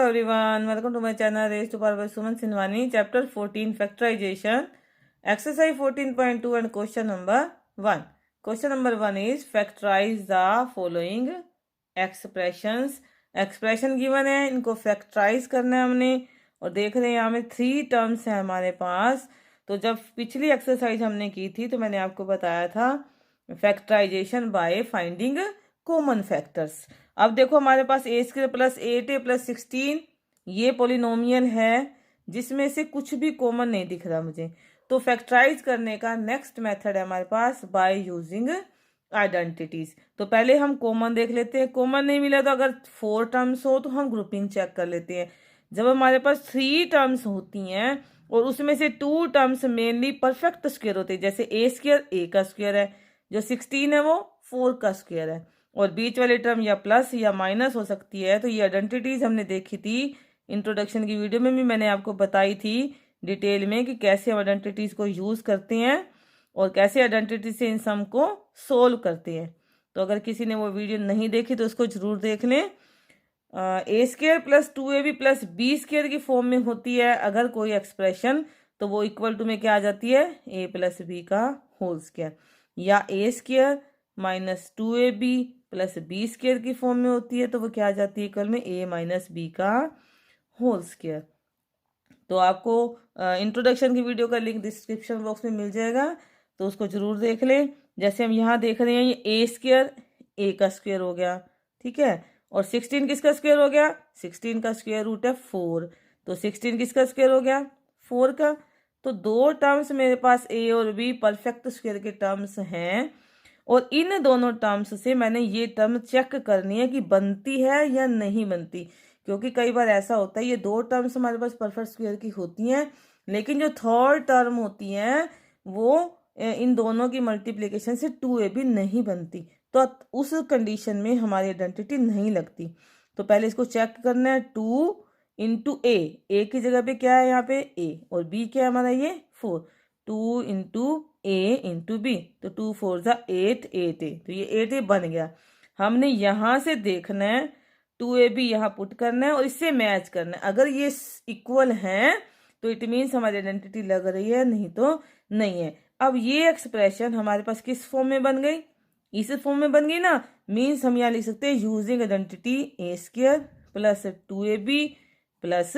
everyone, welcome to my channel Raised to Power by Suman Sinwani, chapter 14 factorization, exercise 14.2 and question number 1. Question number 1 is factorize the following expressions. Expression given है, इनको factorise करना है हमने और देख रहे हैं यहाँ में 3 टर्म्स हैं हमारे पास। तो जब पिछली एक्सरसाइज हमने की थी तो मैंने आपको बताया था factorization by finding common factors. अब देखो हमारे पास A square plus 8a plus 16 ये पोलिनोमियल है जिसमें से कुछ भी कॉमन नहीं दिख रहा मुझे। तो फैक्टराइज करने का नेक्स्ट मेथड है हमारे पास बाय यूजिंग आइडेंटिटीज। तो पहले हम कॉमन देख लेते हैं, कॉमन नहीं मिला तो अगर 4 टर्म्स हो तो हम ग्रुपिंग चेक कर लेते हैं। जब हमारे पास 3 टर्म्स होती हैं और उसमें से 2 टर्म्स मेनली परफेक्ट स्क्वायर होते हैं, जैसे ए स्क्वायर ए का स्क्वायर है, जो 16 है वो 4 का स्क्वायर है, और बीच वाली टर्म या प्लस या माइनस हो सकती है। तो ये आइडेंटिटीज हमने देखी थी इंट्रोडक्शन की वीडियो में भी, मैंने आपको बताई थी डिटेल में कि कैसे हम आइडेंटिटीज को यूज करते हैं और कैसे आइडेंटिटी से इन सम को सोल्व करते हैं। तो अगर किसी ने वो वीडियो नहीं देखी तो उसको जरूर देख लें। A square plus 2ab plus B square की फॉर्म में होती है अगर कोई एक्सप्रेशन, तो वो इक्वल टू में क्या आ जाती है, ए प्लस बी का होल स्क्वायर, या A square minus 2ab plus B square की फॉर्म में होती है तो वो क्या आ जाती है इक्वल में ए माइनस बी का होल स्क्वायर। तो आपको इंट्रोडक्शन की वीडियो का लिंक डिस्क्रिप्शन बॉक्स में मिल जाएगा, तो उसको जरूर देख लें। जैसे हम यहाँ देख रहे हैं ये ए स्क्वायर ए का स्क्वायर हो गया, ठीक है, और 16 किसका स्क्वायर हो गया, 16 का स्क्वायर रूट है 4, तो 16 किसका स्क्वायर हो गया 4 का। तो 2 टर्म्स मेरे पास ए और बी परफेक्ट स्क्वायर के टर्म्स हैं और इन दोनों टर्म्स से मैंने ये टर्म चेक करनी है कि बनती है या नहीं बनती, क्योंकि कई बार ऐसा होता है ये 2 टर्म्स हमारे पास परफेक्ट स्क्वायर की होती हैं लेकिन जो थर्ड टर्म होती है वो इन दोनों की मल्टीप्लिकेशन से 2ab नहीं बनती, तो उस कंडीशन में हमारी आइडेंटिटी नहीं लगती। तो पहले इसको चेक करना है, 2 इंटू ए की जगह पे क्या है यहाँ पे a और b क्या है हमारा ये 4, 2 इंटू ए इंटू बी, तो 2 4 जा 8 8a, तो ये 8a बन गया। हमने यहाँ से देखना है 2ab यहाँ पुट करना है और इससे मैच करना है, अगर ये इक्वल हैं तो इट मीन्स हमारी आइडेंटिटी लग रही है, नहीं तो नहीं है। अब ये एक्सप्रेशन हमारे पास किस फॉर्म में बन गई, इस फॉर्म में बन गई ना, मीन्स हम यहाँ लिख सकते हैं using identity A square plus 2ab plus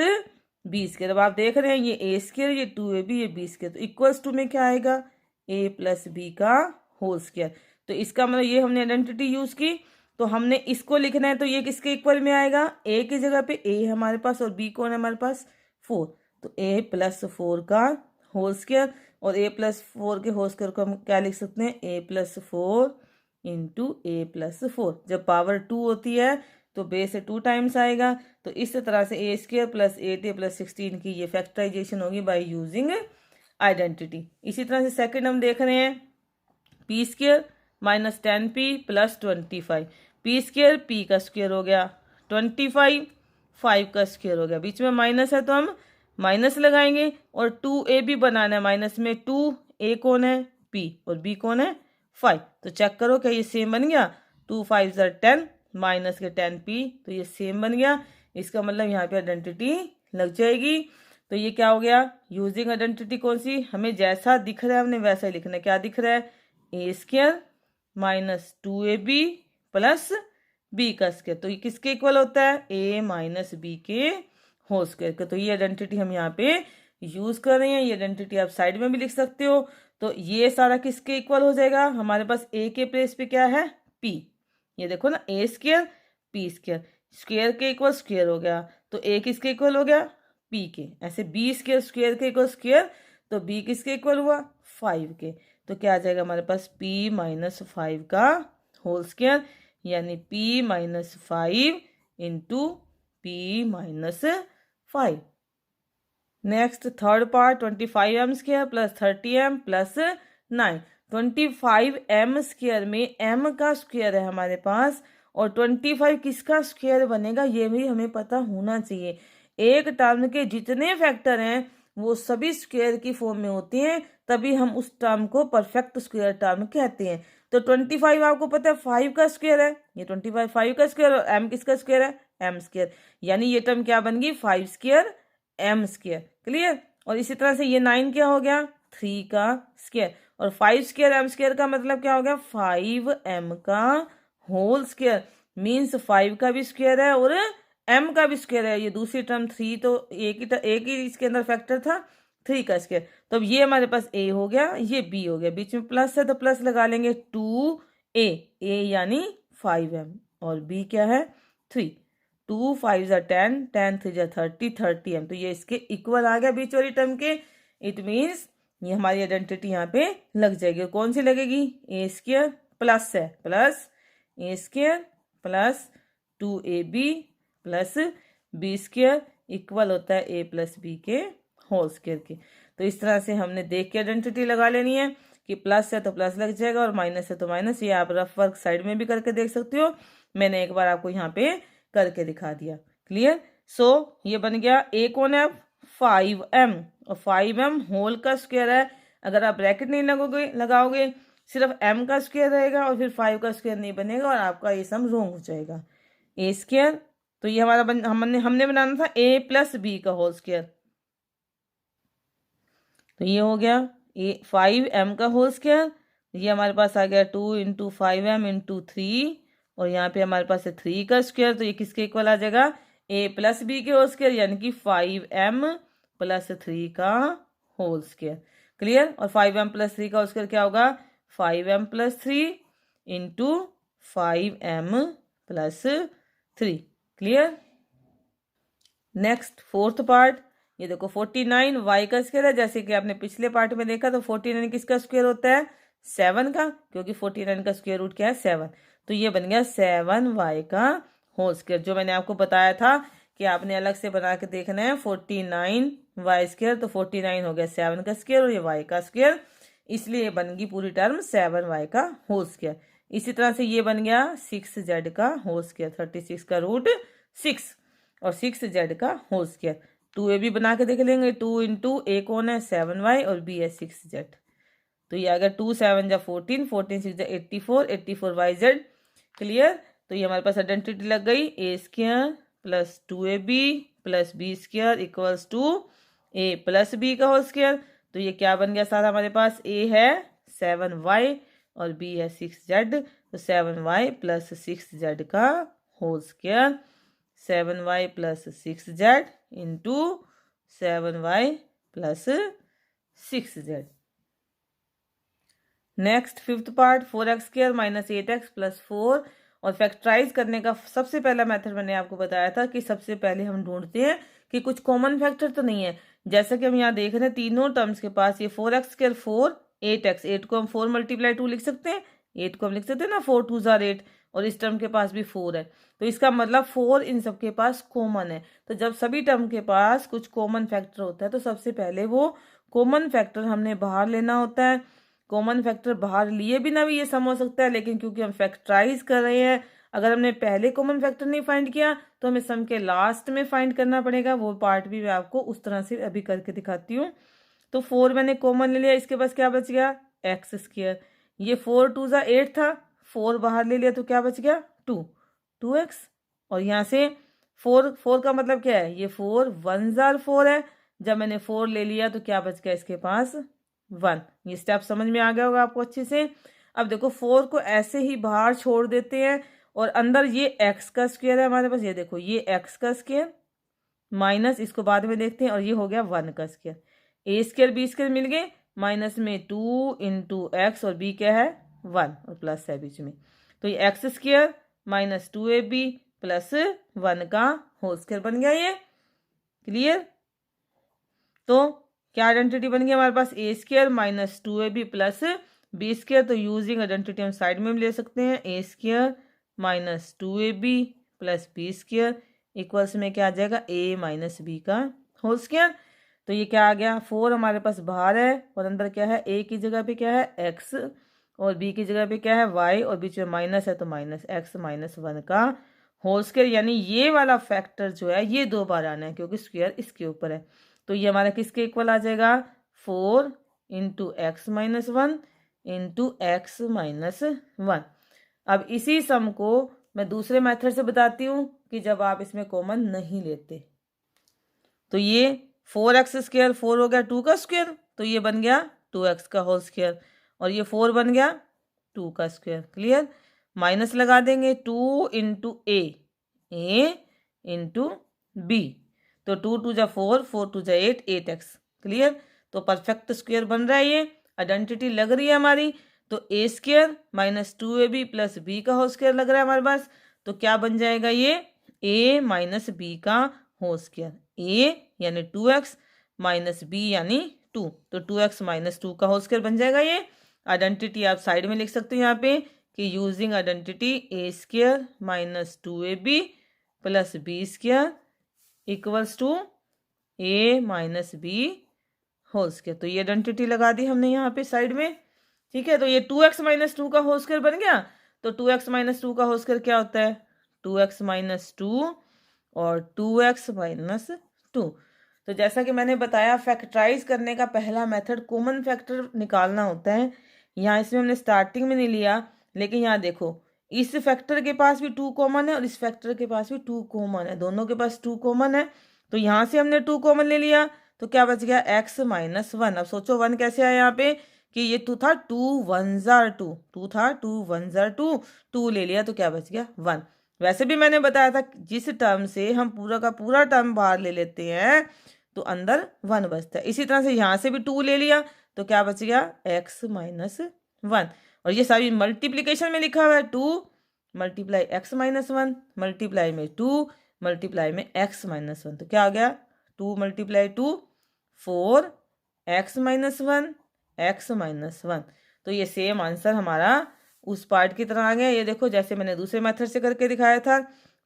B square. अब आप देख रहे हैं ये ए स्क्वायर ये 2ab ये बी स्क्वायर, तो इक्वल्स टू में क्या आएगा ए प्लस बी का होल स्क्वायर। तो इसका मतलब ये हमने आइडेंटिटी यूज की, तो हमने इसको लिखना है तो ये किसके इक्वल में आएगा, ए की जगह पे ए हमारे पास और बी कौन है हमारे पास 4, तो ए प्लस 4 का होल स्क्वायर, और ए प्लस 4 के होल स्क्वायर को हम क्या लिख सकते हैं ए प्लस 4 इंटू ए प्लस 4। जब पावर 2 होती है तो बेस से 2 टाइम्स आएगा, तो इस तरह से ए स्क्वायर प्लस 8a प्लस 16 की ये फैक्टराइजेशन होगी बाय यूजिंग आइडेंटिटी। इसी तरह से सेकंड हम देख रहे हैं P square minus 10p plus 25, P square P का स्क्वायर हो गया 25 5 का स्क्वायर हो गया, बीच में माइनस है तो हम माइनस लगाएंगे, और 2ab बनाना है, माइनस में 2 a कौन है p और b कौन है 5, तो चेक करो क्या ये सेम बन गया, 2 5 10 माइनस के 10p, तो ये सेम बन गया। इसका मतलब यहाँ पे आइडेंटिटी लग जाएगी। तो ये क्या हो गया, यूजिंग आइडेंटिटी कौन सी, हमें जैसा दिख रहा है हमने वैसा ही लिखना है। क्या दिख रहा है A square minus 2ab plus B का स्क्वायर, तो ये किसके इक्वल होता है ए माइनस बी के होल स्क्वायर का। तो ये आइडेंटिटी हम यहाँ पे यूज कर रहे हैं, ये आइडेंटिटी आप साइड में भी लिख सकते हो। तो ये सारा किसके इक्वल हो जाएगा, हमारे पास ए के प्लेस पे क्या है पी, ये देखो ना ए स्क्वायर पी स्क्वायर, स्क्वायर के इक्वल स्क्वायर हो गया, तो ए किसके इक्वल हो गया पी के, ऐसे बी स्क्वायर स्क्वायर के इक्वल स्क्वायर, तो बी किसके इक्वल हुआ 5 के, तो क्या आ जाएगा हमारे पास p माइनस 5 का होल स्क्वायर, यानी p minus 5 into p minus 5। Next third part 25m square plus 30m plus 9, 25m square में m का स्क्वायर है हमारे पास और 25 किसका स्क्वायर बनेगा ये भी हमें पता होना चाहिए। एक टर्म के जितने फैक्टर हैं वो सभी स्क्वायर की फॉर्म में होते हैं, तभी हम उस टर्म को परफेक्ट स्क्वायर टर्म कहते हैं। तो 25 आपको पता है 5 का स्क्वायर है, ये 25 5 का स्क्वायर और m किसका स्क्वायर है एम स्क्वायर, यानी ये टर्म क्या बन गई 5 स्क्वायर एम स्क्वायर। क्लियर। और इसी तरह से ये 9 क्या हो गया 3 का स्क्वायर, और 5 स्क्वायर एम स्क्वायर का मतलब क्या हो गया 5 एम का होल स्क्वायर, मीन्स 5 का भी स्क्वायर है और एम का भी स्क्वायर है। ये दूसरी टर्म 3 तो एक ही इसके अंदर फैक्टर था 3 का स्क्वायर। तो अब ये हमारे पास ए हो गया, ये बी हो गया, बीच में प्लस है तो प्लस लगा लेंगे 2a यानी 5m, और बी क्या है 3। 2 5 जा 10, 10 3 जा 30, 30m, तो ये इसके इक्वल आ गया बीच वाली टर्म के। इट मीन्स ये हमारी आइडेंटिटी यहाँ पे लग जाएगी। कौन सी लगेगी ए स्क्वायर प्लस है plus A square plus 2ab plus B square equal होता है a प्लस बी के होल स्क्वायर के। तो इस तरह से हमने देख के आइडेंटिटी लगा लेनी है कि प्लस है तो प्लस लग जाएगा और माइनस है तो माइनस। ये आप रफ वर्क साइड में भी करके देख सकते हो, मैंने एक बार आपको यहाँ पे करके दिखा दिया। क्लियर। सो ये बन गया ए कौन है 5m, और 5m होल का स्क्वायर है। अगर आप ब्रैकेट नहीं लगाओगे सिर्फ m का स्क्वायर रहेगा और फिर 5 का स्क्वायर नहीं बनेगा और आपका ये सम रॉन्ग हो जाएगा। ए स्क्वायर तो ये हमारा हमने बनाना था a प्लस बी का होल स्क्वायर, तो ये हो गया 5m का होल स्क्वायर। ये हमारे पास आ गया 2 इंटू 5m इंटू 3, और यहाँ पे हमारे पास है 3 का स्क्वायर, तो ये किसके इक्वल आ जाएगा a प्लस बी के होल स्क्वायर, यानी कि 5m प्लस 3 का होल स्क्वायर। क्लियर। और 5m प्लस 3 का होल स्क्वायर क्या होगा 5m plus 3 into 5m plus 3। Clear. Next fourth part, ये देखो 49 y का स्क्वायर है। जैसे कि आपने पिछले पार्ट में देखा तो 49 किसका स्क्वायर होता है 7 का, क्योंकि 49 का स्क्वायर रूट क्या है 7। तो ये बन गया 7y का होल स्क्वायर, जो मैंने आपको बताया था कि आपने अलग से बना के देखना है 49y स्क्वायर। तो 49 हो गया 7 का स्क्वायर और ये y का स्क्वायर, इसलिए बन गई पूरी टर्म 7y का होल स्क्वायर। इसी तरह से ये बन गया 6z का होल स्क्वायर, 36 का रूट 6 और 6z का होल स्क्वायर। 2ab बना के देख लेंगे, 2 इंटू ए कौन है 7y और b है 6z, तो ये आ गया 2 7 जा 14, 14 6 जा 84, 84yz। क्लियर। तो ये हमारे पास आइडेंटिटी लग गई A square plus 2ab plus B square equals to A plus B का होल स्क्वायर। तो ये क्या बन गया सारा हमारे पास, ए है 7y और b है 6z, तो 7y प्लस 6z का whole square, 7y plus 6z into 7y plus 6z। Next fifth part 4x square minus 8x plus 4, और फैक्टराइज करने का सबसे पहला मेथड मैंने आपको बताया था कि सबसे पहले हम ढूंढते हैं कि कुछ कॉमन फैक्टर तो नहीं है। जैसा कि हम यहाँ देख रहे हैं तीनों टर्म्स के पास ये 4x स्क्वायर 4, 8x, 8 को हम 4 मल्टीप्लाई 2 लिख सकते हैं, 8 को हम लिख सकते हैं ना 4 2 जार 8, और इस टर्म के पास भी 4 है, तो इसका मतलब 4 इन सब के पास कॉमन है। तो जब सभी टर्म के पास कुछ कॉमन फैक्टर होता है तो सबसे पहले वो कॉमन फैक्टर हमने बाहर लेना होता है। कॉमन फैक्टर बाहर लिए बिना भी ये सम हो सकता है, लेकिन क्योंकि हम फैक्टराइज कर रहे हैं, अगर हमने पहले कॉमन फैक्टर नहीं फाइंड किया तो हमें सम के लास्ट में फाइंड करना पड़ेगा। वो पार्ट भी मैं आपको उस तरह से अभी करके दिखाती हूँ। तो 4 मैंने कॉमन ले लिया, इसके पास क्या बच गया एक्स स्क्वायर। ये 4 2 जा 8 था, 4 बाहर ले लिया तो क्या बच गया 2x, और यहाँ से 4 का मतलब क्या है, ये 4 1 जार 4 है। जब मैंने 4 ले लिया तो क्या बच गया इसके पास 1। ये स्टेप समझ में आ गया होगा आपको अच्छे से। अब देखो 4 को ऐसे ही बाहर छोड़ देते हैं और अंदर ये x का स्क्वायर है हमारे पास, ये देखो ये x का स्क्वायर माइनस, इसको बाद में देखते हैं, और ये हो गया 1 का स्क्वायर। ए स्क्वायर बी स्क्वायर मिल गए, माइनस में 2 इंटू एक्स और b क्या है 1 और प्लस है बीच में, तो ये x square minus 2ab plus 1 का होल स्क्वायर बन गया ये। क्लियर। तो क्या आइडेंटिटी बन गई हमारे पास A square minus 2ab plus B square. तो यूजिंग आइडेंटिटी हम साइड में भी ले सकते हैं, A square minus 2ab plus B square equals में क्या आ जाएगा a माइनस बी का होल स्क्वायर। तो ये क्या आ गया 4 हमारे पास बाहर है और अंदर क्या है a की जगह पे क्या है x और b की जगह पे क्या है y और बीच में माइनस है तो माइनस x माइनस 1 का होल स्क्वायर। यानी ये वाला फैक्टर जो है ये 2 बार आना है क्योंकि स्क्वायर इसके ऊपर है। तो ये हमारा किसके इक्वल आ जाएगा 4 into x minus 1 into x minus 1। अब इसी सम को मैं दूसरे मेथड से बताती हूँ कि जब आप इसमें कॉमन नहीं लेते। तो ये 4x², 4 हो गया 2 का स्क्वायर, तो ये बन गया 2x का होल स्क्वायर, और ये 4 बन गया 2 का स्क्वायर। क्लियर? माइनस लगा देंगे 2 इंटू ए इंटू बी, तो 2 2 जा 4, 4 2 जा 8, 8x। क्लियर? तो परफेक्ट स्क्वायर बन रहा है, ये आइडेंटिटी लग रही है हमारी। तो a² minus 2ab plus B का होल स्क्वायर लग रहा है हमारे पास। तो क्या बन जाएगा ये? a माइनस बी का होल स्क्वायर। a यानी 2x माइनस बी यानी 2, तो 2x माइनस 2 का होल स्क्वायर बन जाएगा ये। आइडेंटिटी आप साइड में लिख सकते हो यहाँ पे कि using identity a² minus 2ab plus b² equals to a minus B whole square. तो ये आइडेंटिटी लगा दी हमने यहाँ पे साइड में। ठीक है, तो ये 2x माइनस 2 का होल स्क्वायर बन गया। तो 2x माइनस 2 का होल स्क्वायर क्या होता है? 2x माइनस 2 और 2x माइनस 2। तो जैसा कि मैंने बताया, फैक्टराइज करने का पहला मेथड कॉमन फैक्टर निकालना होता है। यहाँ इसमें हमने स्टार्टिंग में नहीं लिया, लेकिन यहाँ देखो इस फैक्टर के पास भी 2 कॉमन है और इस फैक्टर के पास भी 2 कॉमन है, दोनों के पास 2 कॉमन है। तो यहाँ से हमने 2 कॉमन ले लिया, तो क्या बच गया? x minus 1। अब सोचो 1 कैसे आया यहाँ पे कि ये 2 था, 2 1 जार 2, 2 था 2 1 जार 2, 2 ले लिया तो क्या बच गया? 1। वैसे भी मैंने बताया था जिस टर्म से हम पूरा का पूरा टर्म बाहर ले लेते हैं तो अंदर 1 बचता है। इसी तरह से यहाँ से भी 2 ले लिया तो क्या बच गया? x minus 1। और ये सारी मल्टीप्लीकेशन में लिखा हुआ है, 2 मल्टीप्लाई x माइनस 1 मल्टीप्लाई में 2 मल्टीप्लाई में x माइनस 1, तो क्या आ गया? 2 multiply 2 4 x minus 1 x minus 1। तो ये सेम आंसर हमारा उस पार्ट की तरह आ गया। ये देखो जैसे मैंने दूसरे मेथड से करके दिखाया था,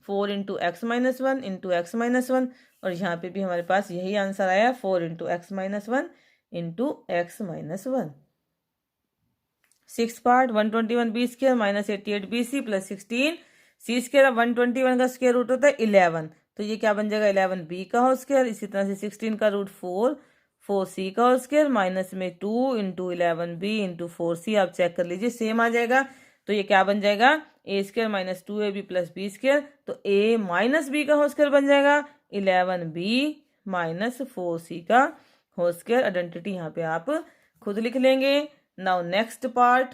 4 into x minus 1 into x minus 1, और यहाँ पे भी हमारे पास यही आंसर आया, 4 into x minus 1 into x minus 1। 6 part 121b² minus 88bc plus 16c²। अब 121 का स्क्वायर रूट होता है 11, तो ये क्या बन जाएगा? 11b का होल स्क्वायर। इसी तरह से 16 का रूट 4, 4c का होल स्क्वायर माइनस में 2 इंटू 11b इंटू 4c। आप चेक कर लीजिए सेम आ जाएगा। तो ये क्या बन जाएगा? a² minus 2ab plus b², तो a माइनस b का होल स्क्वायर बन जाएगा 11b माइनस 4c का होल स्क्वायर। आइडेंटिटी यहाँ पे आप खुद लिख लेंगे। Now next part,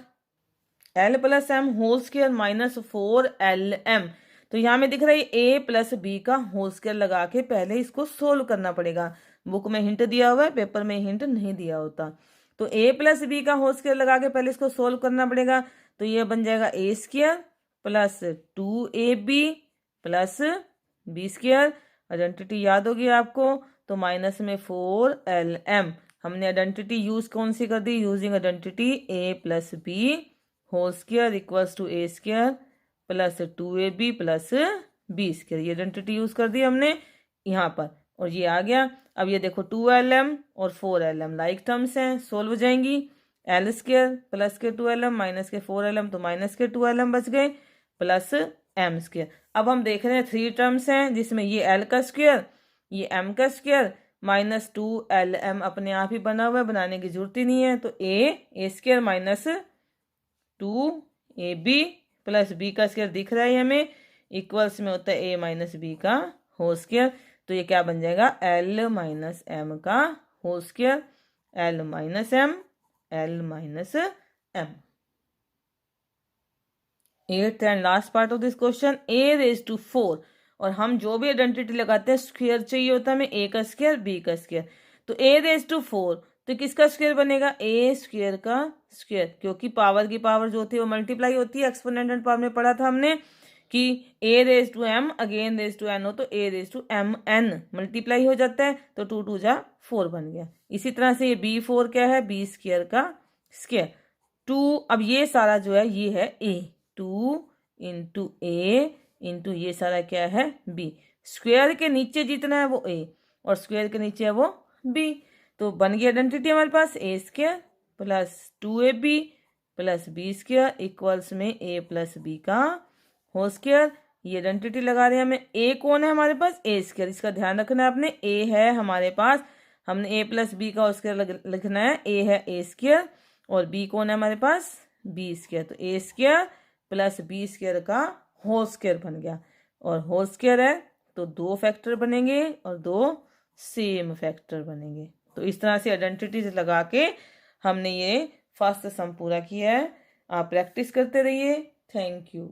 l plus M whole square minus 4lm। तो यहाँ में दिख रहा है a प्लस बी का होल स्क्वायर लगा के पहले इसको सोल्व करना पड़ेगा। बुक में हिंट दिया हुआ है, पेपर में हिंट नहीं दिया होता। तो a प्लस बी का होल स्क्वायर लगा के पहले इसको सोल्व करना पड़ेगा। तो ये बन जाएगा a² plus 2ab plus b²। Identity याद होगी आपको, तो माइनस में 4lm। हमने आइडेंटिटी यूज कौन सी कर दी? Using identity a plus B whole square equals to a² plus 2ab plus b²। ये आइडेंटिटी यूज कर दी हमने यहाँ पर, और ये आ गया। अब ये देखो 2lm और 4lm लाइक टर्म्स हैं, सोल्व हो जाएंगी। l² प्लस के 2lm माइनस के 4lm, तो माइनस के 2lm बच गए प्लस m²। अब हम देख रहे हैं 3 टर्म्स हैं जिसमें ये l का स्क्वायर, ये m का स्क्वायर माइनस 2lm अपने आप ही बना हुआ है, बनाने की जरूरत ही नहीं है। तो a² minus 2ab plus b का स्क्वायर दिख रहा है हमें, इक्वल्स में होता है a माइनस b का होल स्क्वायर। तो ये क्या बन जाएगा? l माइनस m का whole square, l minus m, l minus m। 8th and last part of this question, a raise to 4। और हम जो भी आइडेंटिटी लगाते हैं स्क्वायर चाहिए होता है हमें, a का स्क्वायर b का स्क्वायर। तो a रेज टू 4, तो किसका स्क्वायर बनेगा? a² का स्क्वायर, क्योंकि पावर की पावर जो होती है वो मल्टीप्लाई होती है। एक्सपोनेंट एंड पावर में पढ़ा था हमने कि a raise to m again raise to n हो तो a raise to mn multiply हो जाता है, तो 2 2 जा 4 बन गया। इसी तरह से ये b4 क्या है? b² का स्क्वायर 2। अब ये सारा जो है ये है a, 2 इंटू a इंटू ये सारा क्या है? b। स्क्वायर के नीचे जितना है वो a और स्क्वायर के नीचे है वो b। तो बन गई आइडेंटिटी हमारे पास a² plus 2ab plus b² equals में a प्लस b का होल स्क्वायर। ये आइडेंटिटी लगा रहे हैं हमें। a कौन है हमारे पास? a²। इसका ध्यान रखना है आपने, a है हमारे पास, हमने a प्लस b का होल स्क्वायर लिखना है। a है a² और b कौन है हमारे पास? b²। तो a² प्लस b² का होल स्क्वायर बन गया, और होल स्क्वायर है तो 2 फैक्टर बनेंगे और 2 सेम फैक्टर बनेंगे। तो इस तरह से आइडेंटिटीज लगा के हमने ये फर्स्ट सम पूरा किया है। आप प्रैक्टिस करते रहिए। Thank you.